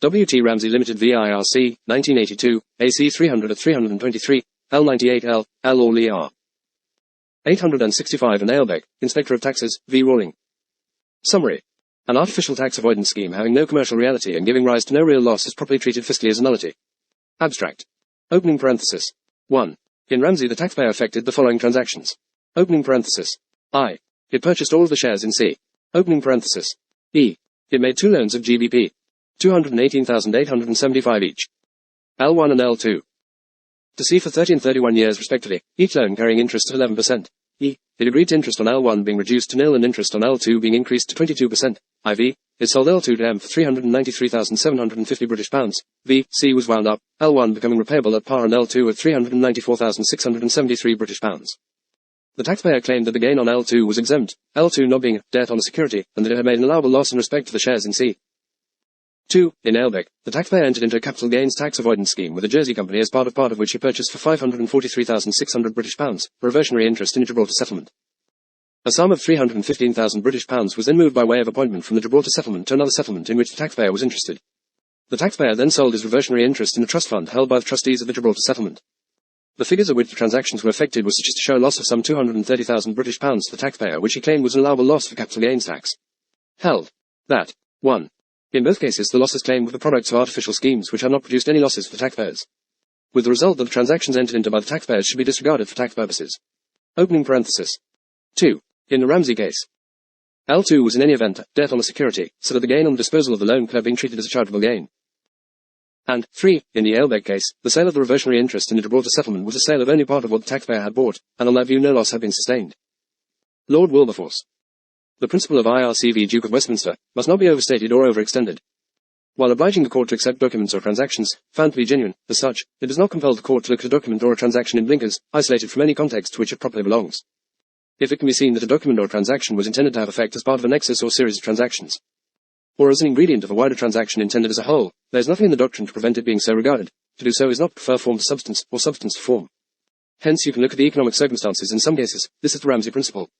W.T. Ramsay Limited VIRC, 1982, AC 300 at 323, L98L, L all ER. 865 and Ailbeck, Inspector of Taxes, v. Rawling. Summary. An artificial tax avoidance scheme having no commercial reality and giving rise to no real loss is properly treated fiscally as a nullity. Abstract. Opening parenthesis. 1. In Ramsay the taxpayer affected the following transactions. Opening parenthesis. I. It purchased all of the shares in C. Opening parenthesis. E. It made 2 loans of GBP. 218,875 each. L1 and L2. To C for 30 and 31 years respectively, each loan carrying interest at 11%. E. It agreed to interest on L1 being reduced to nil and interest on L2 being increased to 22%. IV. It sold L2 to M for £393,750 V. C was wound up, L1 becoming repayable at par and L2 at £394,673. The taxpayer claimed that the gain on L2 was exempt, L2 not being a debt on a security, and that it had made an allowable loss in respect to the shares in C. 2. In Ailbeck, the taxpayer entered into a capital gains tax avoidance scheme with a Jersey company as part of which he purchased for £543,600 for reversionary interest in a Gibraltar settlement. A sum of £315,000 was then moved by way of appointment from the Gibraltar settlement to another settlement in which the taxpayer was interested. The taxpayer then sold his reversionary interest in a trust fund held by the trustees of the Gibraltar settlement. The figures at which the transactions were affected were such as to show a loss of some £230,000 to the taxpayer, which he claimed was an allowable loss for capital gains tax. Held. That. 1. In both cases the losses claimed were the products of artificial schemes which had not produced any losses for the taxpayers. With the result that the transactions entered into by the taxpayers should be disregarded for tax purposes. Opening parenthesis. 2. In the Ramsay case. L2 was in any event a debt on a security, so that the gain on the disposal of the loan could have been treated as a chargeable gain. And 3. In the Ailbeck case, the sale of the reversionary interest in the Gibraltar settlement was a sale of only part of what the taxpayer had bought, and on that view no loss had been sustained. Lord Wilberforce. The principle of IRC v. Duke of Westminster must not be overstated or overextended. While obliging the court to accept documents or transactions, found to be genuine, as such, it does not compel the court to look at a document or a transaction in blinkers, isolated from any context to which it properly belongs. If it can be seen that a document or transaction was intended to have effect as part of a nexus or series of transactions, or as an ingredient of a wider transaction intended as a whole, there is nothing in the doctrine to prevent it being so regarded. To do so is not to prefer form to substance, or substance to form. Hence you can look at the economic circumstances in some cases. This is the Ramsay Principle.